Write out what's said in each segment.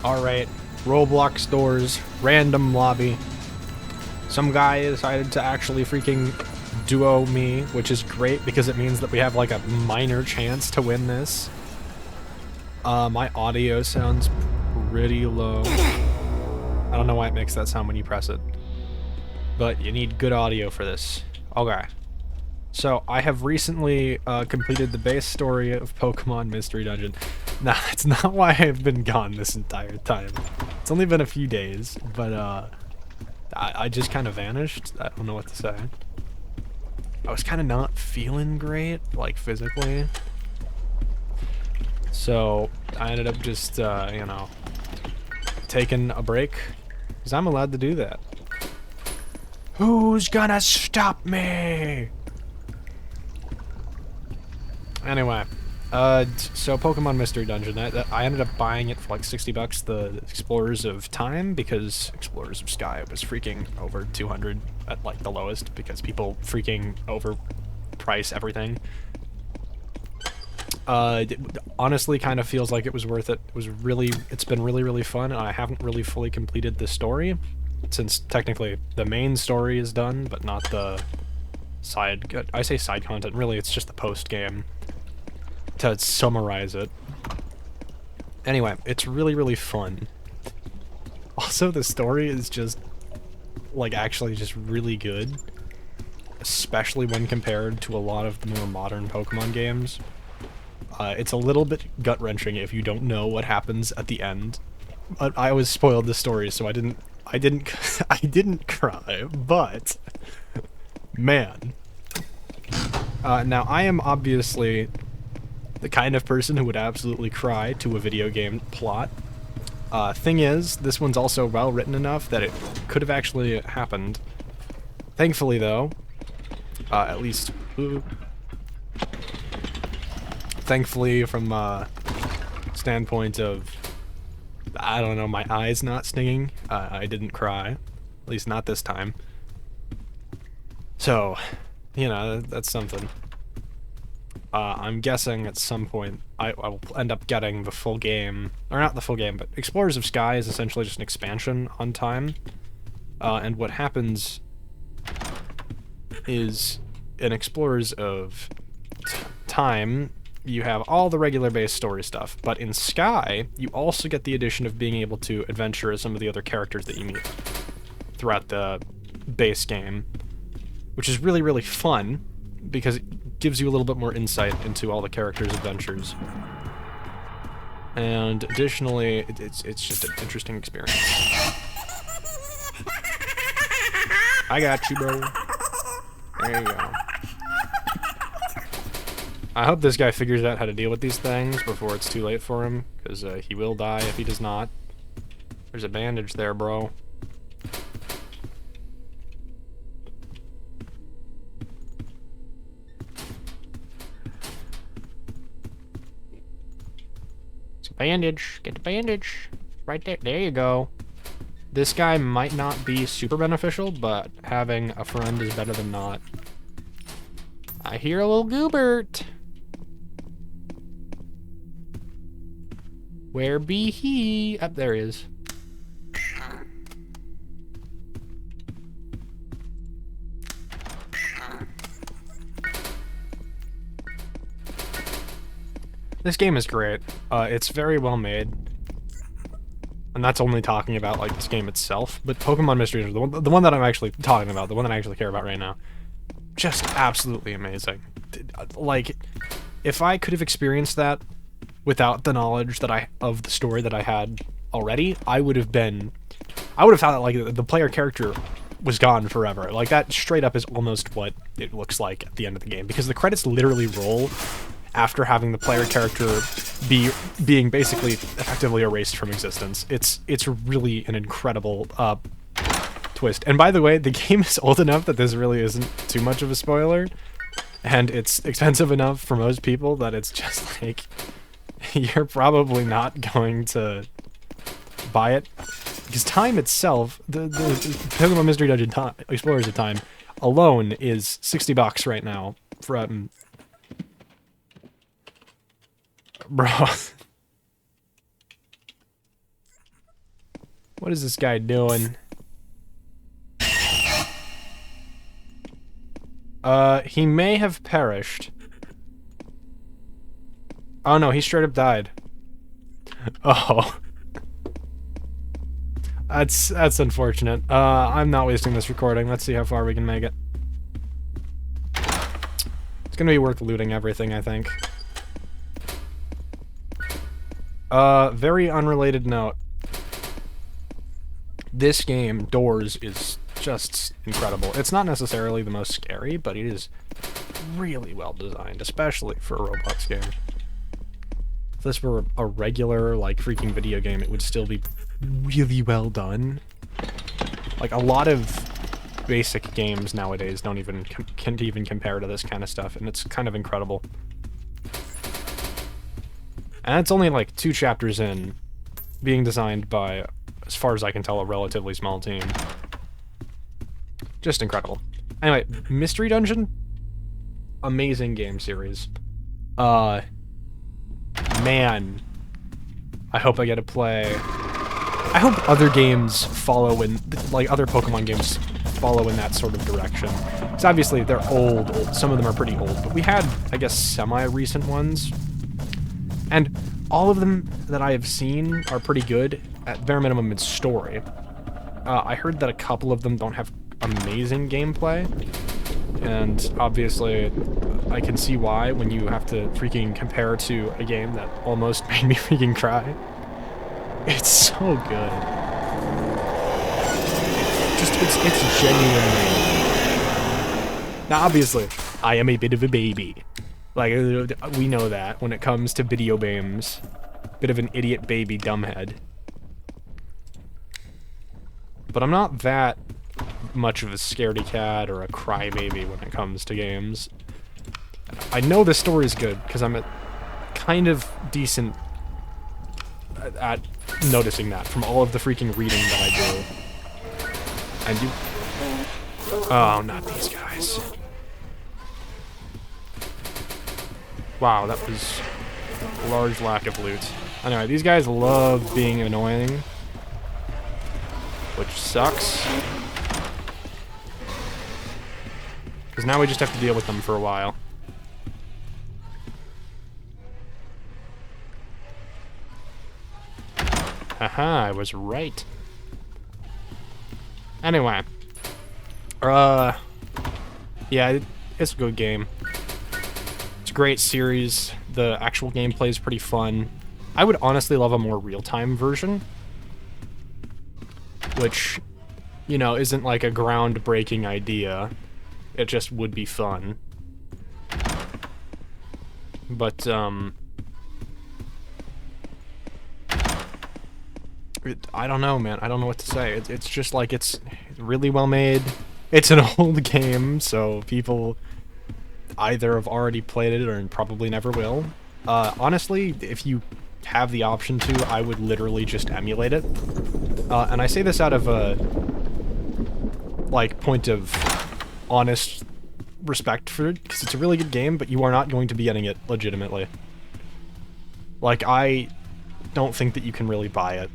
Alright, Roblox doors, random lobby. Some guy decided to actually freaking duo me, which is great because it means that we have like a minor chance to win this. My audio sounds pretty low. I don't know why it makes that sound when you press it. But you need good audio for this. Okay. So, I have recently completed the base story of Pokemon Mystery Dungeon. Nah, that's not why I've been gone this entire time. It's only been a few days, but I just kind of vanished. I don't know what to say. I was kind of not feeling great, like physically. So, I ended up just, you know, taking a break. Because I'm allowed to do that. Who's gonna stop me? Anyway, so Pokemon Mystery Dungeon, I ended up buying it for like 60 bucks, the Explorers of Time, because Explorers of Sky was freaking over 200 at like the lowest, because people freaking overprice everything. It honestly kind of feels like it was worth it. It's been really fun, and I haven't really fully completed the story, since technically the main story is done, but not the I say side content, really it's just the post-game. To summarize it. Anyway, it's really fun. Also, the story is just, like, actually just really good. Especially when compared to a lot of the more modern Pokemon games. It's a little bit gut-wrenching if you don't know what happens at the end. But I always spoiled the story, so I didn't I didn't cry, but man. Now I am obviously the kind of person who would absolutely cry to a video game plot. Thing is, this one's also well written enough that it could have actually happened. Thankfully, though, at least, thankfully from standpoint of, I don't know, my eyes not stinging, I didn't cry. At least not this time. So, you know, that's something. I'm guessing at some point I will end up getting the full game, or not the full game, but Explorers of Sky is essentially just an expansion on Time. And what happens is in Explorers of Time, you have all the regular base story stuff, but in Sky, you also get the addition of being able to adventure as some of the other characters that you meet throughout the base game, which is really fun, because it gives you a little bit more insight into all the characters' adventures. And additionally, it's just an interesting experience. I got you, bro. There you go. I hope this guy figures out how to deal with these things before it's too late for him, because he will die if he does not. There's a bandage there, bro. Bandage. Get the bandage. Right there. There you go. This guy might not be super beneficial, but having a friend is better than not. I hear a little Goobert. Where be he? Up there he is. This game is great. It's very well made. And that's only talking about, like, this game itself. But Pokemon Mystery Dungeon, the one that I'm actually talking about, the one that I actually care about right now, just absolutely amazing. Like, if I could have experienced that without the knowledge that of the story that I had already, I would have thought that, like, the player character was gone forever. Like, that straight up is almost what it looks like at the end of the game, because the credits literally roll after having the player character being basically effectively erased from existence. It's really an incredible twist. And by the way, the game is old enough that this really isn't too much of a spoiler, and it's expensive enough for most people that it's just like, you're probably not going to buy it, because Time itself, the Pokemon Mystery Dungeon Explorers of Time alone is 60 bucks right now from... Bro. What is this guy doing? He may have perished. Oh no, he straight up died. Oh. That's unfortunate. I'm not wasting this recording. Let's see how far we can make it. It's gonna be worth looting everything, I think. Very unrelated note. This game, Doors, is just incredible. It's not necessarily the most scary, but it is really well designed, especially for a Roblox game. If this were a regular, like, freaking video game, it would still be really well done. Like, a lot of basic games nowadays can't even compare to this kind of stuff, and it's kind of incredible. And it's only, like, 2 chapters in, being designed by, as far as I can tell, a relatively small team. Just incredible. Anyway, Mystery Dungeon, amazing game series. Man, I hope I get to play. I hope other games follow in, like, other Pokemon games follow in that sort of direction. Because obviously they're old, some of them are pretty old, but we had, I guess, semi-recent ones. And all of them that I have seen are pretty good, at bare minimum in story. I heard that a couple of them don't have amazing gameplay, and obviously I can see why when you have to freaking compare to a game that almost made me freaking cry. It's so good. Just, it's genuinely... Now obviously, I am a bit of a baby. Like, we know that when it comes to video games. Bit of an idiot baby dumbhead. But I'm not that much of a scaredy cat or a crybaby when it comes to games. I know the story's good, because I'm kind of decent at noticing that from all of the freaking reading that I do. And you... Oh, not these guys. Wow, that was a large lack of loot. Anyway, these guys love being annoying, which sucks. Because now we just have to deal with them for a while. Haha, I was right. Anyway. Yeah, it's a good game. It's a great series. The actual gameplay is pretty fun. I would honestly love a more real-time version. Which, you know, isn't like a groundbreaking idea. It just would be fun. But, I don't know, man. I don't know what to say. It's just like, it's really well made. It's an old game, so people either have already played it or probably never will. Honestly, if you have the option to, I would literally just emulate it. And I say this out of a, like, point of honest respect for it, because it's a really good game, but you are not going to be getting it legitimately. Like, I don't think that you can really buy it.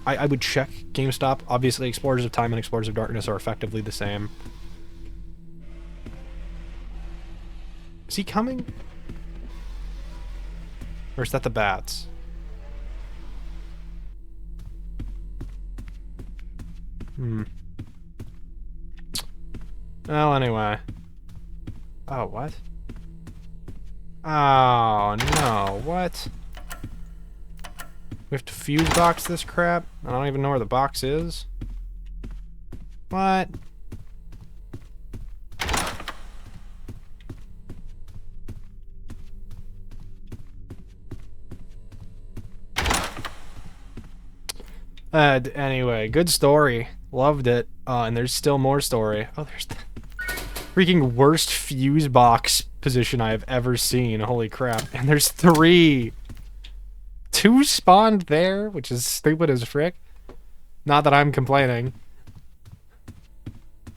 I would check GameStop. Obviously, Explorers of Time and Explorers of Darkness are effectively the same. Is he coming? Or is that the bats? Well, anyway. Oh, what? Oh, no. What? We have to fuse box this crap? I don't even know where the box is. What? Anyway, good story. Loved it. And there's still more story. Oh, there's the freaking worst fuse box position I have ever seen. Holy crap. And there's 3. 2 spawned there, which is stupid as frick. Not that I'm complaining.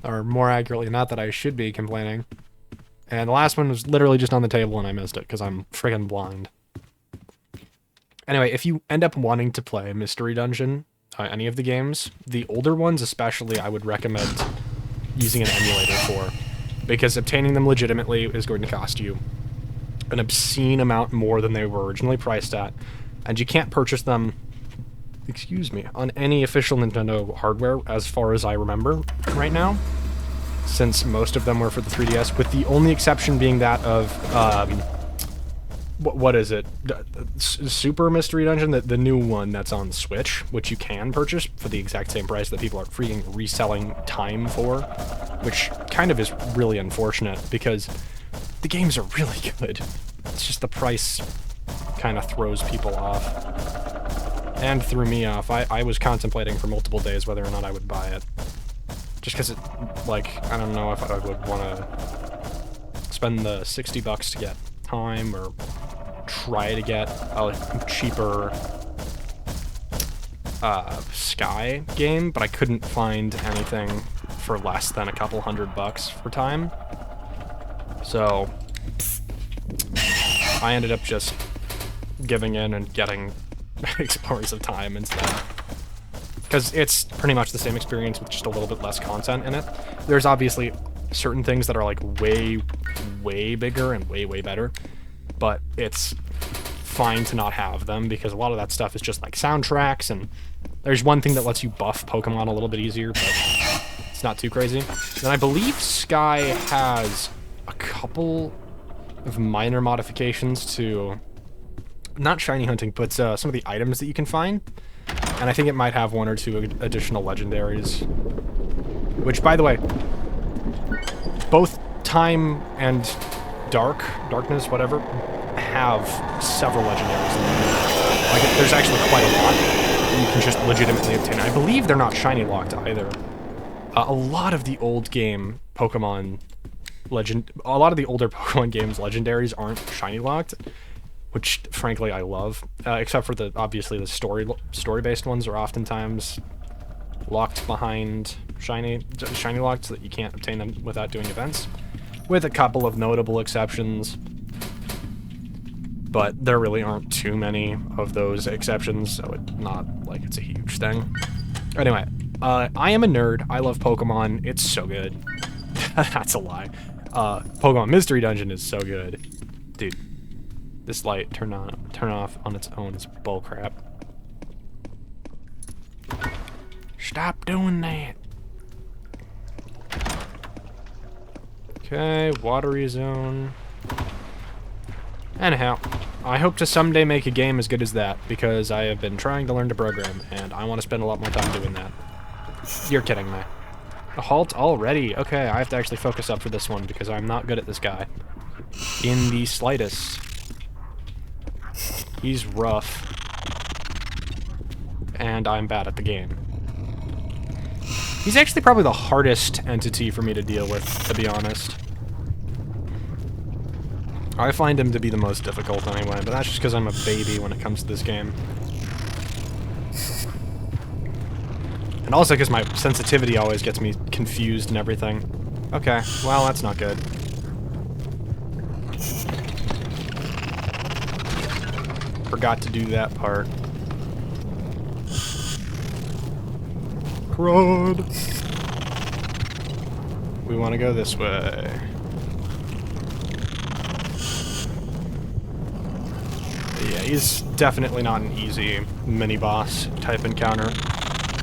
Or more accurately, not that I should be complaining. And the last one was literally just on the table and I missed it, because I'm friggin' blind. Anyway, if you end up wanting to play Mystery Dungeon, any of the games. The older ones especially I would recommend using an emulator for, because obtaining them legitimately is going to cost you an obscene amount more than they were originally priced at, and you can't purchase them, excuse me, on any official Nintendo hardware as far as I remember right now, since most of them were for the 3DS, with the only exception being that of, what is it? Super Mystery Dungeon, the new one that's on Switch, which you can purchase for the exact same price that people are freaking reselling time for, which kind of is really unfortunate because the games are really good. It's just the price kind of throws people off. And threw me off. I was contemplating for multiple days whether or not I would buy it. Just because it, like, I don't know if I would want to spend the $60 to get time or try to get a cheaper Sky game, but I couldn't find anything for less than a couple $100 for time. So I ended up just giving in and getting Explorers of Time instead. Because it's pretty much the same experience with just a little bit less content in it. There's obviously certain things that are like way, way bigger and way, way better, but it's fine to not have them because a lot of that stuff is just like soundtracks, and there's one thing that lets you buff Pokemon a little bit easier, but it's not too crazy. Then I believe Sky has a couple of minor modifications to, not shiny hunting, but some of the items that you can find. And I think it might have one or two additional legendaries. Which, by the way, both Time and Darkness, whatever, have several legendaries in them. Like, there's actually quite a lot that you can just legitimately obtain. I believe they're not shiny locked either. A lot of the old game Pokemon a lot of the older Pokemon games legendaries aren't shiny locked, which frankly I love, except for obviously the story-based ones are oftentimes locked behind shiny locked so that you can't obtain them without doing events, with a couple of notable exceptions, but there really aren't too many of those exceptions, so it's not like it's a huge thing. Anyway, I am a nerd. I love Pokemon. It's so good. That's a lie. Pokemon Mystery Dungeon is so good. Dude, this light turn off on its own is bullcrap. Stop doing that. Okay, watery zone. Anyhow, I hope to someday make a game as good as that, because I have been trying to learn to program, and I want to spend a lot more time doing that. You're kidding me. A halt already? Okay, I have to actually focus up for this one, because I'm not good at this guy. In the slightest. He's rough. And I'm bad at the game. He's actually probably the hardest entity for me to deal with, to be honest. I find him to be the most difficult anyway, but that's just because I'm a baby when it comes to this game. And also because my sensitivity always gets me confused and everything. Okay, well, that's not good. Forgot to do that part. Crud! We want to go this way. Yeah, he's definitely not an easy mini-boss type encounter.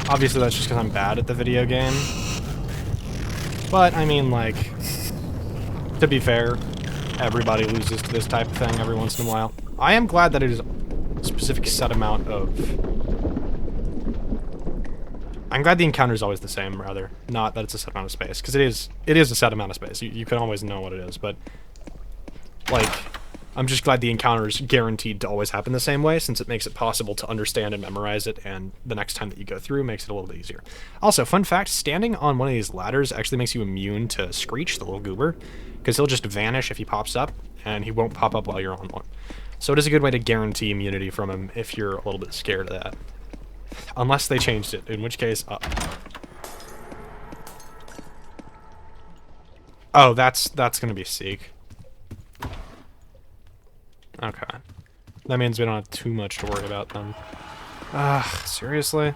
Obviously, that's just because I'm bad at the video game. But, I mean, like, to be fair, everybody loses to this type of thing every once in a while. I am glad that it is a specific set amount of... I'm glad the encounter is always the same, rather. Not that it's a set amount of space, because it is a set amount of space. You can always know what it is, but... like... I'm just glad the encounter is guaranteed to always happen the same way, since it makes it possible to understand and memorize it, and the next time that you go through makes it a little bit easier. Also, fun fact, standing on one of these ladders actually makes you immune to Screech, the little goober, because he'll just vanish if he pops up, and he won't pop up while you're on one. So it is a good way to guarantee immunity from him if you're a little bit scared of that. Unless they changed it, in which case... oh, that's gonna be Seek. Okay. That means we don't have too much to worry about then. Seriously?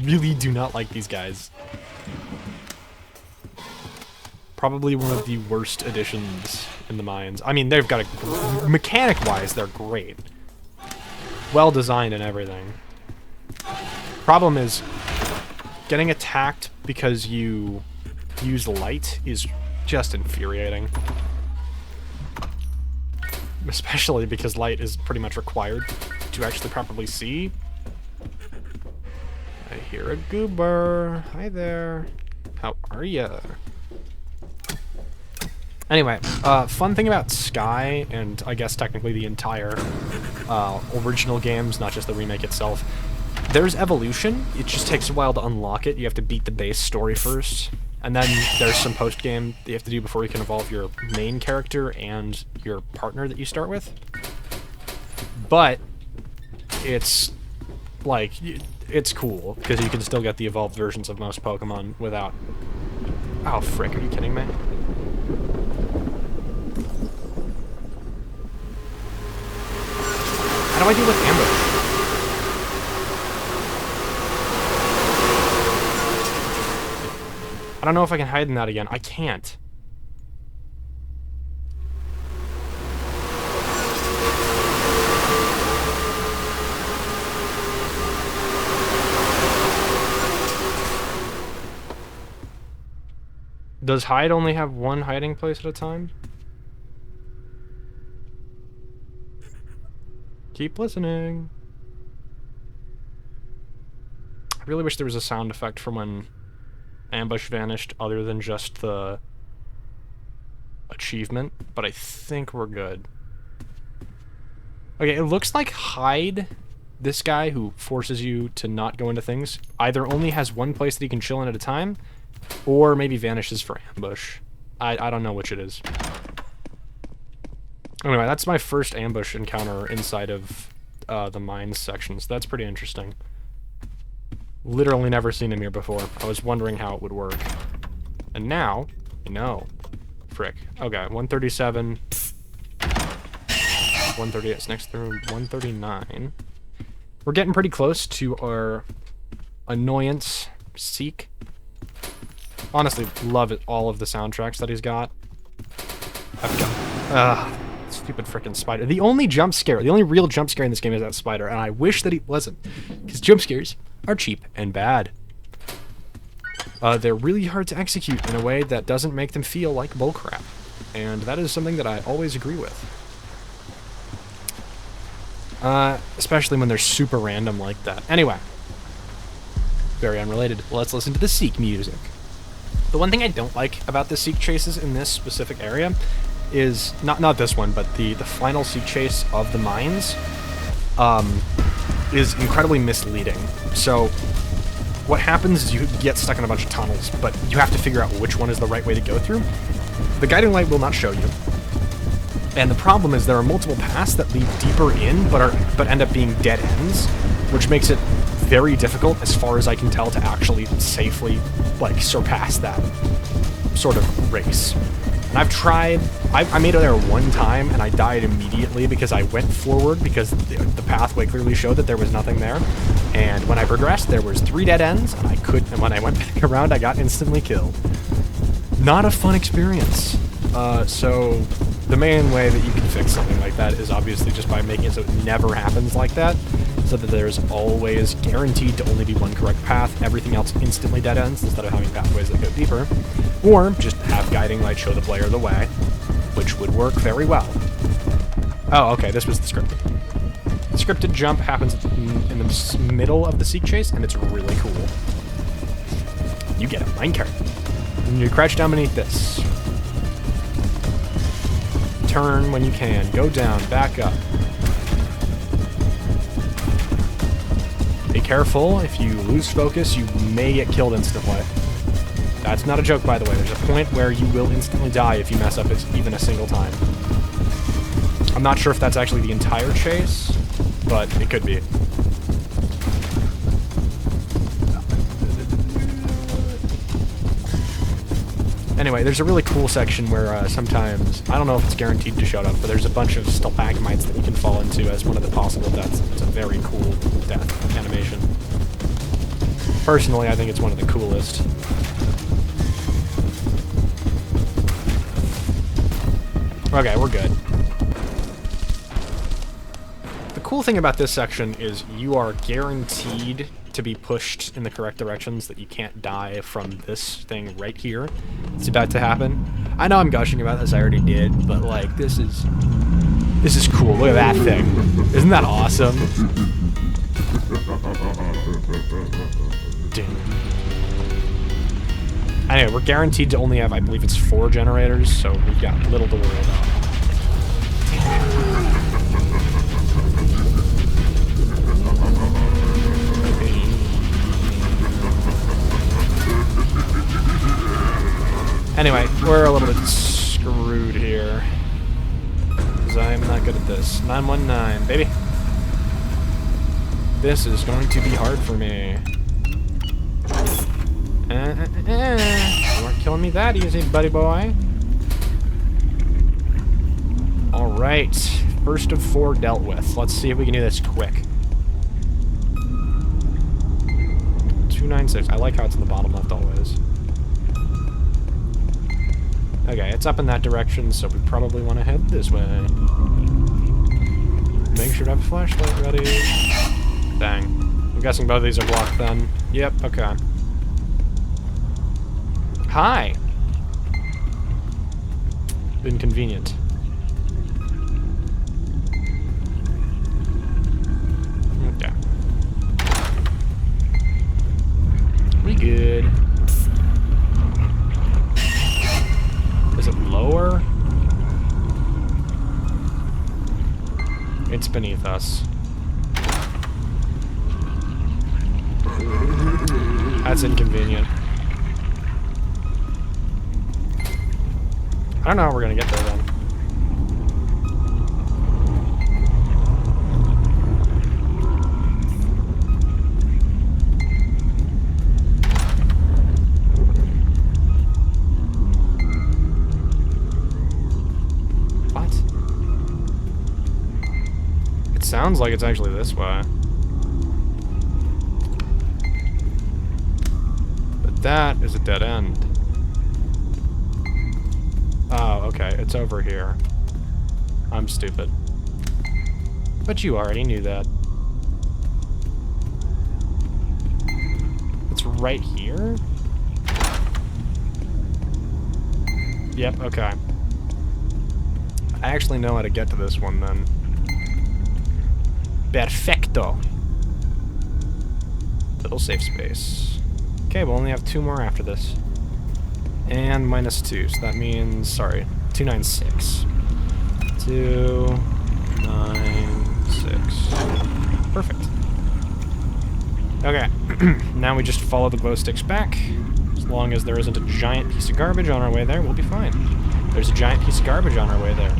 really do not like these guys. Probably one of the worst additions in the mines. I mean, they've got a... Mechanic-wise, they're great. Well designed and everything. Problem is, getting attacked because you use light is just infuriating. Especially because light is pretty much required to actually properly see. I hear a goober. Hi there. How are ya? Anyway, fun thing about Sky, and I guess technically the entire original games, not just the remake itself, there's evolution. It just takes a while to unlock it. You have to beat the base story first, and then there's some post-game that you have to do before you can evolve your main character and your partner that you start with. But it's, like, it's cool, because you can still get the evolved versions of most Pokemon without... Oh, frick, are you kidding me? How do I deal with ambush? I don't know if I can hide in that again. I can't. Does hide only have one hiding place at a time? Keep listening. I really wish there was a sound effect for when ambush vanished other than just the achievement, but I think we're good. Okay, it looks like hide, this guy who forces you to not go into things, either only has one place that he can chill in at a time, or maybe vanishes for ambush. I don't know which it is. Anyway, that's my first ambush encounter inside of the mines section, so that's pretty interesting. Literally never seen him here before. I was wondering how it would work. And now, you know. Frick. Okay, 137. 138 is next through 139. We're getting pretty close to our annoyance Seek. Honestly, love it, all of the soundtracks that he's got. I've got... stupid frickin' spider. The only jump scare, the only real jump scare in this game is that spider, and I wish that he wasn't, because jump scares are cheap and bad. They're really hard to execute in a way that doesn't make them feel like bullcrap, and that is something that I always agree with. Especially when they're super random like that. Anyway, very unrelated. Let's listen to the Seek music. The one thing I don't like about the Seek chases in this specific area is, not this one, but the final Seek chase of the mines is incredibly misleading. So what happens is you get stuck in a bunch of tunnels, but you have to figure out which one is the right way to go through. The guiding light will not show you. And the problem is there are multiple paths that lead deeper in, but end up being dead ends, which makes it very difficult, as far as I can tell, to actually safely, like, surpass that sort of race. And I've tried, I made it there one time, and I died immediately because I went forward because the pathway clearly showed that there was nothing there. And when I progressed, there was 3 dead ends, and and when I went back around, I got instantly killed. Not a fun experience. So the main way that you can fix something like that is obviously just by making it so it never happens like that, so that there's always guaranteed to only be one correct path, everything else instantly dead ends instead of having pathways that go deeper, or just have guiding light show the player the way, which would work very well. Oh, okay, this was the scripted. The scripted jump happens in the middle of the Seek chase, and it's really cool. You get a minecart. And you crouch down beneath this. Turn when you can. Go down. Back up. Be careful. If you lose focus, you may get killed instantly. That's not a joke, by the way. There's a point where you will instantly die if you mess up even a single time. I'm not sure if that's actually the entire chase, but it could be. Anyway, there's a really cool section where sometimes, I don't know if it's guaranteed to show up, but there's a bunch of stalagmites that you can fall into as one of the possible deaths. It's a very cool death animation. Personally, I think it's one of the coolest. Okay, we're good. The cool thing about this section is you are guaranteed to be pushed in the correct directions, that you can't die from this thing right here. It's about to happen. I know I'm gushing about this, I already did, but like, this is cool. Look at that thing. Isn't that awesome? Anyway, we're guaranteed to only have, I believe it's 4 generators, so we've got little to worry about. Anyway, we're a little bit screwed here. Because I'm not good at this. 919, baby. This is going to be hard for me. You weren't killing me that easy, buddy boy. Alright. First of 4 dealt with. Let's see if we can do this quick. 296. I like how it's in the bottom left always. Okay, it's up in that direction, so we probably want to head this way. Make sure to have a flashlight ready. Dang. I'm guessing both of these are blocked then. Yep, okay. Hi! Inconvenient. Okay. We good. Is it lower? It's beneath us. That's inconvenient. I don't know how we're gonna get there then. What? It sounds like it's actually this way. But that is a dead end. Oh, okay, it's over here. I'm stupid. But you already knew that. It's right here? Yep, okay. I actually know how to get to this one then. Perfecto! Little safe space. Okay, we'll only have 2 more after this. And -2, so that means, sorry, 296. 296. Perfect. Okay, now we just follow the glow sticks back. As long as there isn't a giant piece of garbage on our way there, we'll be fine. There's a giant piece of garbage on our way there.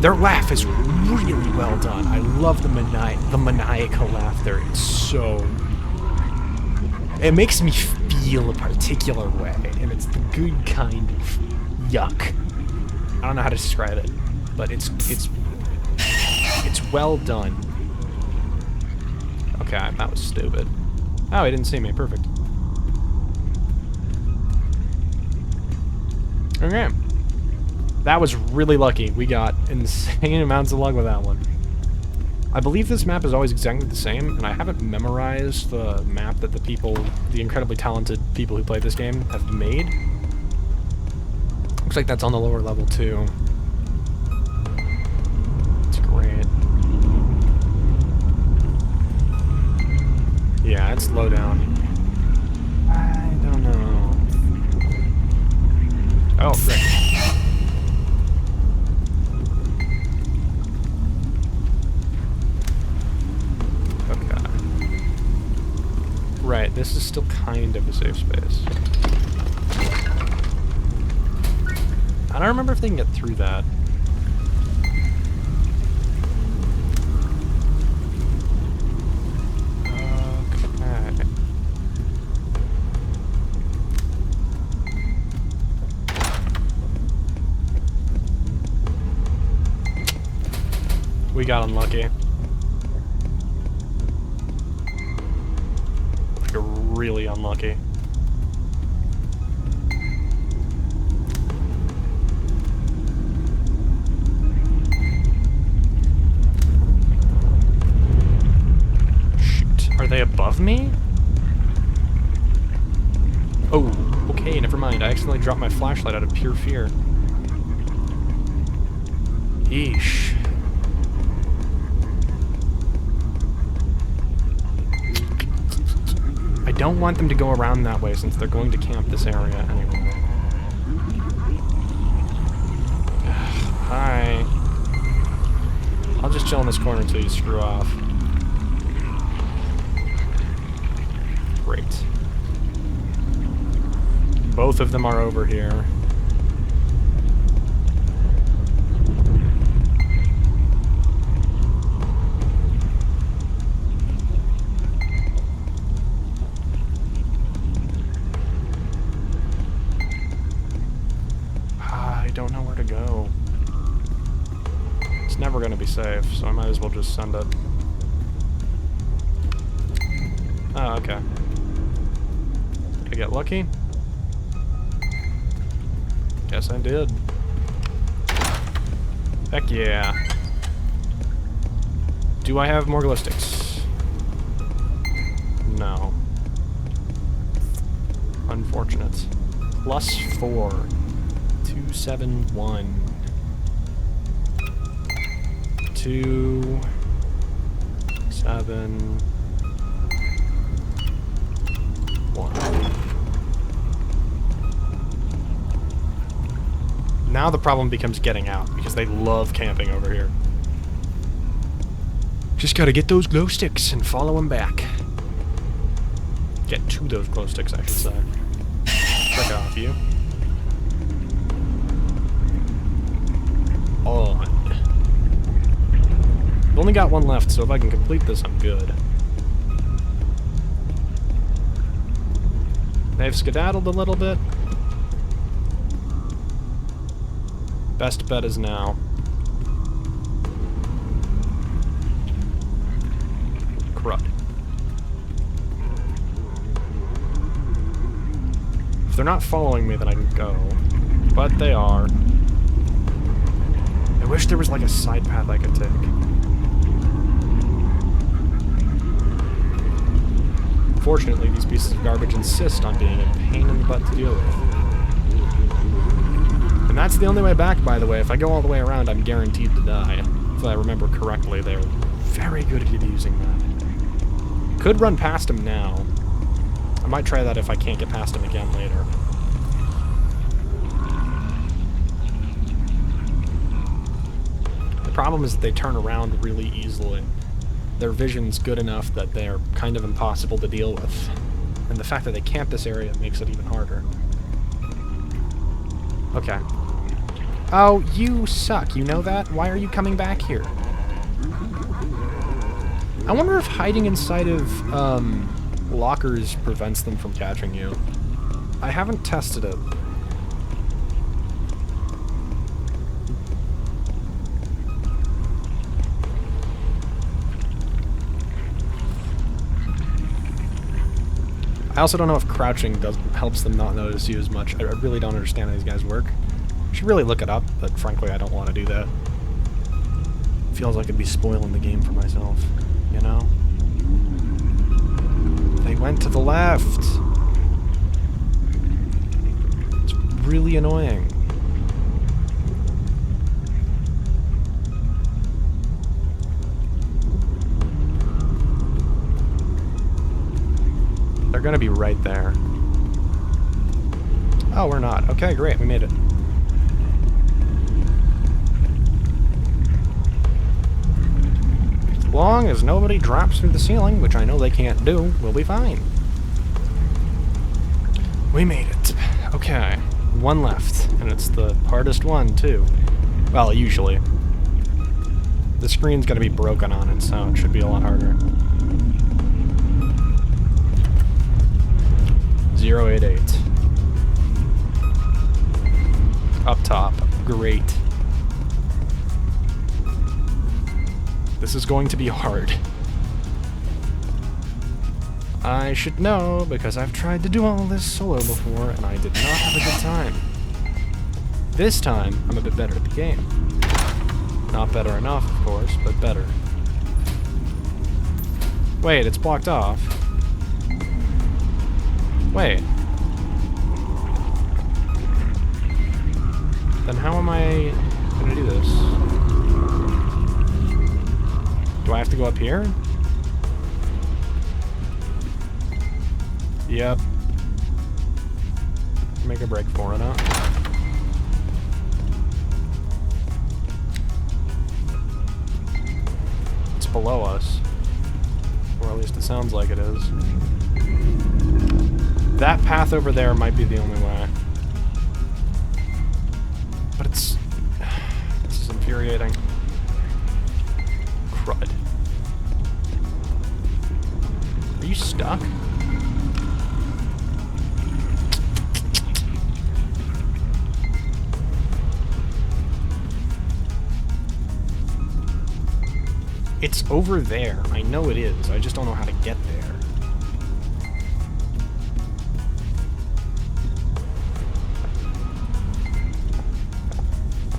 Their laugh is really well done. I love the maniacal laughter. It's so... It makes me feel a particular way, and it's the good kind of yuck. I don't know how to describe it, but it's well done. Okay, that was stupid. Oh, he didn't see me. Perfect. Okay. That was really lucky. We got insane amounts of luck with that one. I believe this map is always exactly the same, and I haven't memorized the map that the incredibly talented people who play this game have made. Looks like that's on the lower level too. It's great. Yeah, it's low down. I don't know. Oh, frick. Right, this is still kind of a safe space. I don't remember if they can get through that. Okay. We got unlucky. really unlucky. Shoot. Are they above me? Oh, okay, never mind. I accidentally dropped my flashlight out of pure fear. Yeesh. I don't want them to go around that way since they're going to camp this area anyway. Hi. I'll just chill in this corner until you screw off. Great. Both of them are over here. I don't know where to go. It's never gonna be safe, so I might as well just send it. Oh, okay. Did I get lucky? Guess I did. Heck yeah. Do I have more glow sticks? No. Unfortunate. +4. 271. 2 7 1. Now the problem becomes getting out, because they love camping over here. Just gotta get those glow sticks and follow them back. Get to those glow sticks, I should say. Check off you. On. I've only got one left, so if I can complete this, I'm good. They've skedaddled a little bit. Best bet is now. Crud. If they're not following me, then I can go. But they are. I wish there was like a side path I could take. Unfortunately, these pieces of garbage insist on being a pain in the butt to deal with. And that's the only way back, by the way. If I go all the way around, I'm guaranteed to die. If I remember correctly, they're very good at using that. Could run past him now. I might try that if I can't get past him again later. The problem is that they turn around really easily. Their vision's good enough that they're kind of impossible to deal with. And the fact that they camp this area makes it even harder. Okay. Oh, you suck. You know that? Why are you coming back here? I wonder if hiding inside of, lockers prevents them from catching you. I haven't tested it. I also don't know if crouching helps them not notice you as much. I really don't understand how these guys work. I should really look it up, but frankly I don't want to do that. Feels like I'd be spoiling the game for myself, you know? They went to the left! It's really annoying. They're gonna be right there. Oh, we're not. Okay, great, we made it. As long as nobody drops through the ceiling, which I know they can't do, we'll be fine. We made it. Okay, one left, and it's the hardest one, too. Well, usually. The screen's gonna be broken on it, so it should be a lot harder. 088. Up top. Great. This is going to be hard. I should know, because I've tried to do all this solo before, and I did not have a good time. This time, I'm a bit better at the game. Not better enough, of course, but better. Wait, it's blocked off. Wait. Then how am I gonna do this? Do I have to go up here? Yep. Make a break for it, huh? It's below us. Or at least it sounds like it is. That path over there might be the only way. But it's... This is infuriating. Crud. Are you stuck? It's over there. I know it is. I just don't know how to get there.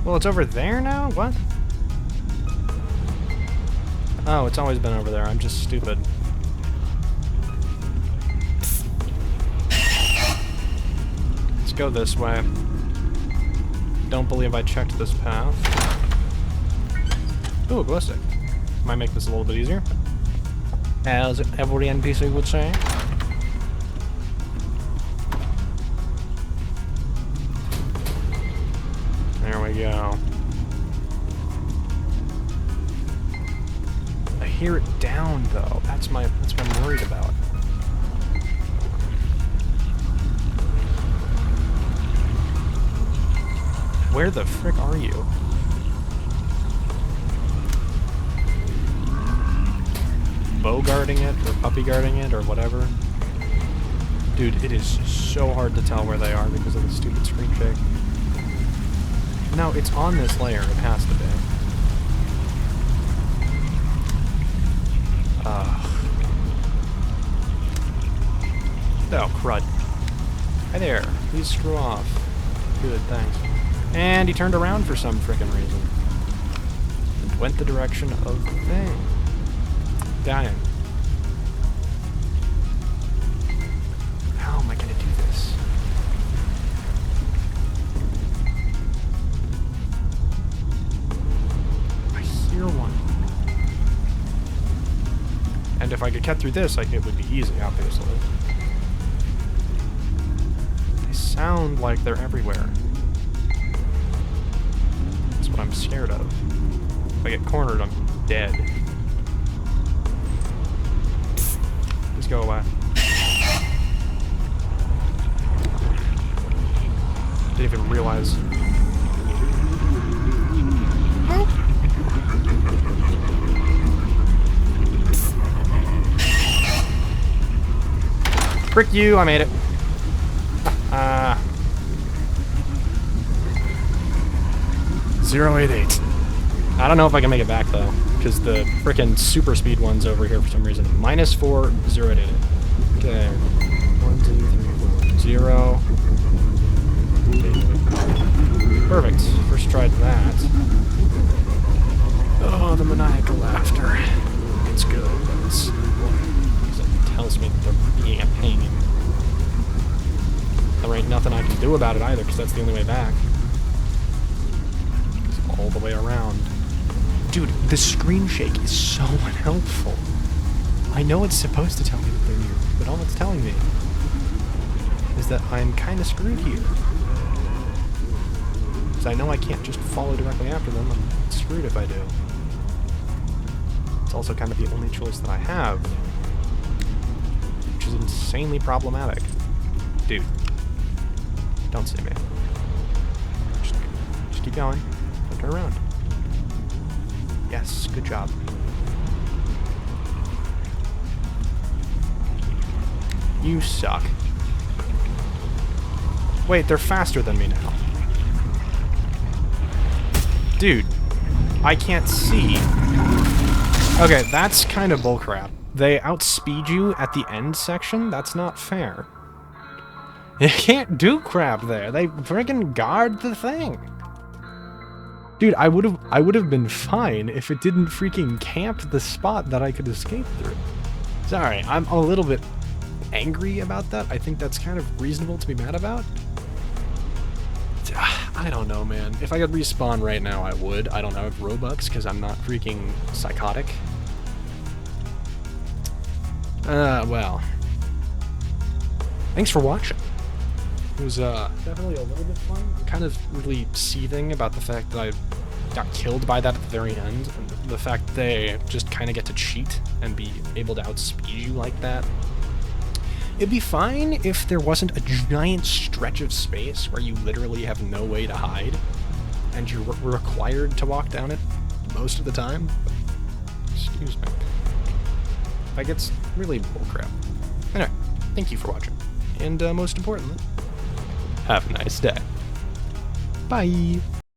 Well, it's over there now? What? Oh, it's always been over there. I'm just stupid. Let's go this way. Don't believe I checked this path. Ooh, a glow stick. Might make this a little bit easier. As every NPC would say. There we go. I hear it down though. That's what I'm worried about. Where the frick are you? Bow guarding it, or puppy guarding it, or whatever. Dude, it is so hard to tell where they are because of the stupid screen shake. No, it's on this layer. It has to be. Oh, crud. Hi there. Please screw off. Good, thanks. And he turned around for some frickin' reason. And went the direction of the thing. Dying. How am I gonna do this? I hear one. And if I could get through this, it would be easy, obviously. They sound like they're everywhere. That's what I'm scared of. If I get cornered, I'm dead. Please go away. Didn't even realize. Frick you, I made it. 088. I don't know if I can make it back though, because the frickin' super speed one's over here for some reason. -4, 088. Okay. 1, 2, 3, 4, 0. Perfect. First tried that. Oh, the maniacal laughter. It's good, but it's... It tells me that they're being a pain. There ain't nothing I can do about it either, because that's the only way back. It's all the way around. Dude, the screen shake is so unhelpful. I know it's supposed to tell me that they're here, but all it's telling me is that I'm kind of screwed here. Because I know I can't just follow directly after them. I'm screwed if I do. It's also kind of the only choice that I have, which is insanely problematic. Dude, don't see me. Just keep going. Don't turn around. Yes, good job. You suck. Wait, they're faster than me now. Dude, I can't see. Okay, that's kind of bullcrap. they outspeed you at the end section, that's not fair. You can't do crap there. They friggin' guard the thing. Dude, I would have been fine if it didn't freaking camp the spot that I could escape through. Sorry, I'm a little bit angry about that. I think that's kind of reasonable to be mad about. I don't know, man. If I could respawn right now, I would. I don't have Robux because I'm not freaking psychotic. Well. Thanks for watching. It was definitely a little bit fun. I'm kind of really seething about the fact that I got killed by that at the very end, and the fact that they just kind of get to cheat and be able to outspeed you like that. It'd be fine if there wasn't a giant stretch of space where you literally have no way to hide, and you're required to walk down it most of the time. Excuse me. That gets really bullcrap. Anyway, thank you for watching, and most importantly, have a nice day. Bye!